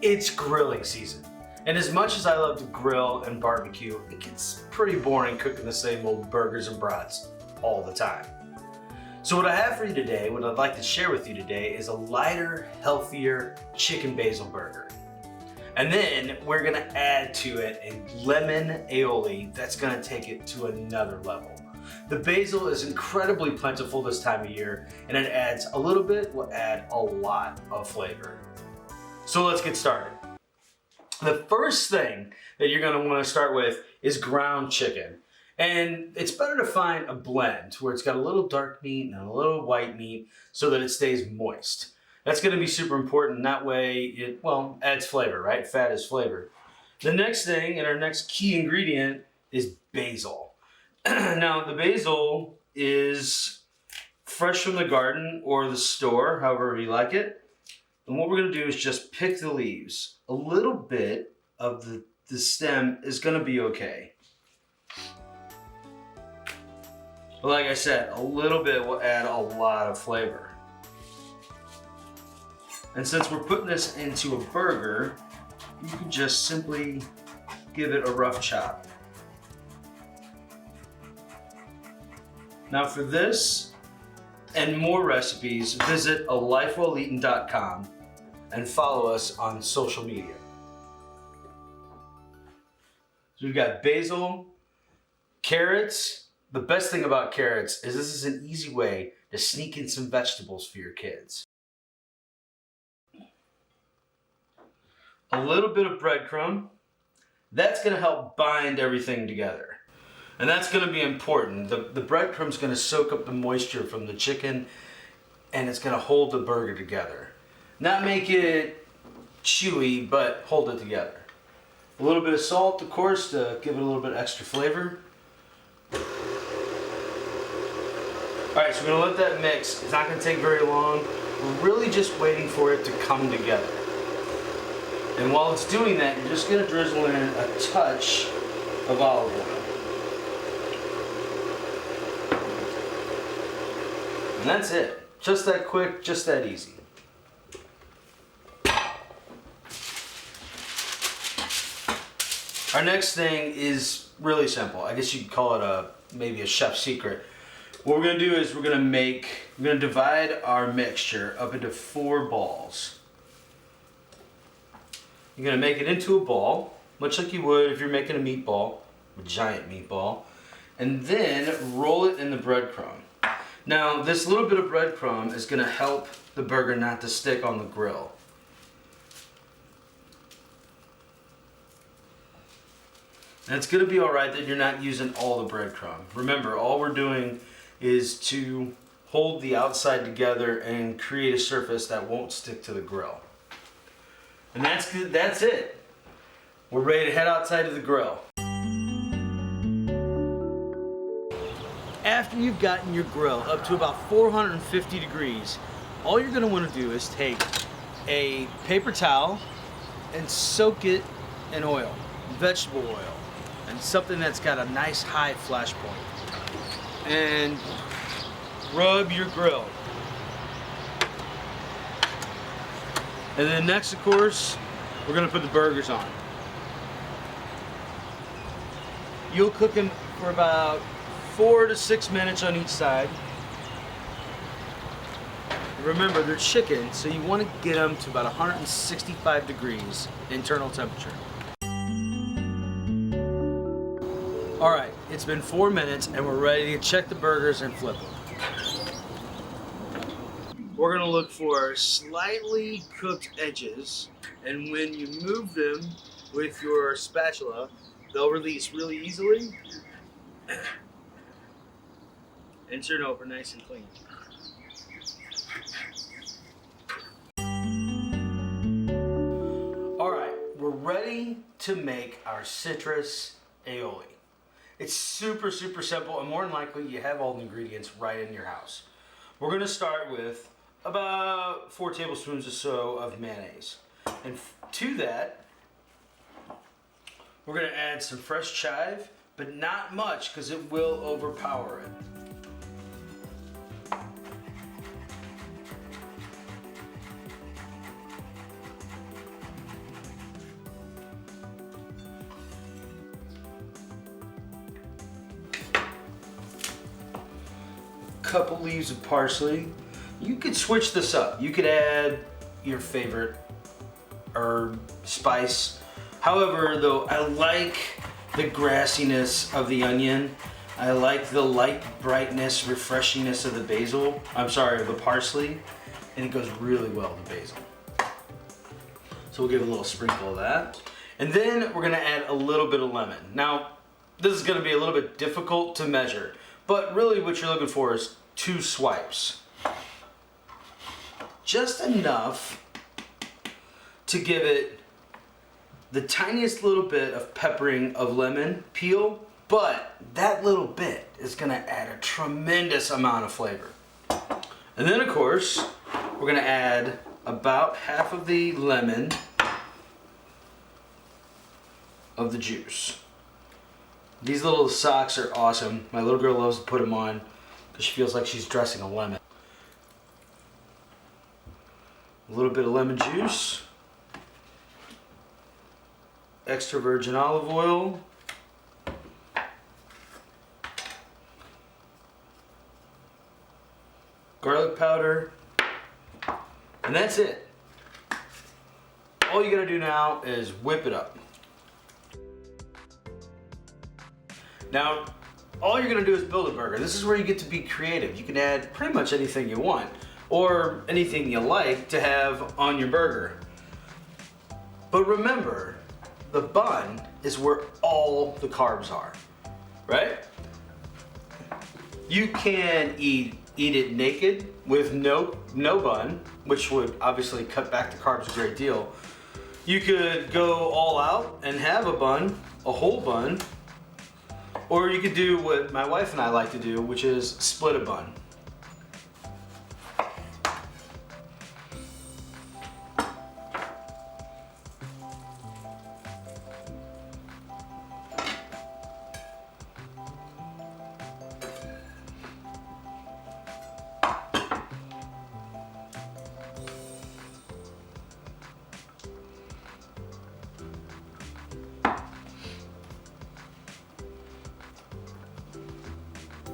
It's grilling season. And as much as I love to grill and barbecue, it gets pretty boring cooking the same old burgers and brats all the time. So what I have for you today, what I'd like to share with you today, is a lighter, healthier chicken basil burger. And then we're gonna add to it a lemon aioli that's gonna take it to another level. The basil is incredibly plentiful this time of year, and it adds a little bit, will add a lot of flavor. So let's get started. The first thing that you're gonna wanna start with is ground chicken. And it's better to find a blend where it's got a little dark meat and a little white meat so that it stays moist. That's gonna be super important. That way it, well, adds flavor, right? Fat is flavor. The next thing and our next key ingredient is basil. Now the basil is fresh from the garden or the store, however you like it. And what we're gonna do is just pick the leaves. A little bit of the stem is gonna be okay. But like I said, a little bit will add a lot of flavor. And since we're putting this into a burger, you can just simply give it a rough chop. Now for this and more recipes, visit alifewelleaten.com and follow us on social media. So we've got basil, carrots. The best thing about carrots is this is an easy way to sneak in some vegetables for your kids. A little bit of breadcrumb. That's gonna help bind everything together. And that's gonna be important. The breadcrumb's gonna soak up the moisture from the chicken and it's gonna hold the burger together. Not make it chewy, but hold it together. A little bit of salt, of course, to give it a little bit extra flavor. All right, so we're gonna let that mix. It's not gonna take very long. We're really just waiting for it to come together. And while it's doing that, you're just gonna drizzle in a touch of olive oil. And that's it. Just that quick, just that easy. Our next thing is really simple. I guess you could call it maybe a chef's secret. What we're gonna do is we're gonna divide our mixture up into 4 balls. You're gonna make it into a ball, much like you would if you're making a meatball, a giant meatball, and then roll it in the breadcrumb. Now, this little bit of breadcrumb is gonna help the burger not to stick on the grill. And it's gonna be all right that you're not using all the breadcrumb. Remember, all we're doing is to hold the outside together and create a surface that won't stick to the grill. And that's it. We're ready to head outside to the grill. After you've gotten your grill up to about 450 degrees, all you're gonna wanna do is take a paper towel and soak it in oil, vegetable oil, and something that's got a nice high flash point. And rub your grill. And then next, of course, we're gonna put the burgers on. You'll cook them for about 4 to 6 minutes on each side. Remember, they're chicken, so you want to get them to about 165 degrees internal temperature. All right, it's been 4 minutes and we're ready to check the burgers and flip them. We're gonna look for slightly cooked edges, and when you move them with your spatula, they'll release really easily and turn over nice and clean. All right, we're ready to make our citrus aioli. It's super, super simple, and more than likely you have all the ingredients right in your house. We're gonna start with about 4 tablespoons or so of mayonnaise. And to that, we're gonna add some fresh chive, but not much because it will overpower it. couple leaves of parsley. You could switch this up. You could add your favorite herb, spice. However, though, I like the grassiness of the onion. I like the light brightness, refreshingness of the basil. I'm sorry, of the parsley. And it goes really well with basil. So we'll give a little sprinkle of that. And then we're gonna add a little bit of lemon. Now, this is gonna be a little bit difficult to measure, but really what you're looking for is 2 swipes. Just enough to give it the tiniest little bit of peppering of lemon peel, but that little bit is gonna add a tremendous amount of flavor. And then of course, we're gonna add about half of the lemon of the juice. These little socks are awesome. My little girl loves to put them on because she feels like she's dressing a lemon. A little bit of lemon juice. Extra virgin olive oil. Garlic powder. And that's it. All you gotta do now is whip it up. Now, all you're gonna do is build a burger. This is where you get to be creative. You can add pretty much anything you want or anything you like to have on your burger. But remember, the bun is where all the carbs are, right? You can eat it naked with no bun, which would obviously cut back the carbs a great deal. You could go all out and have a bun, a whole bun, or you could do what my wife and I like to do, which is split a bun.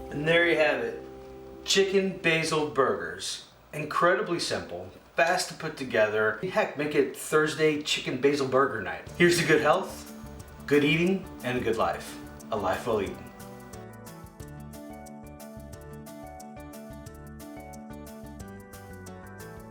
And there you have it, Chicken-Basil Burgers. Incredibly simple, fast to put together. Heck, make it Thursday Chicken-Basil Burger night. Here's to good health, good eating, and a good life. A life well eaten.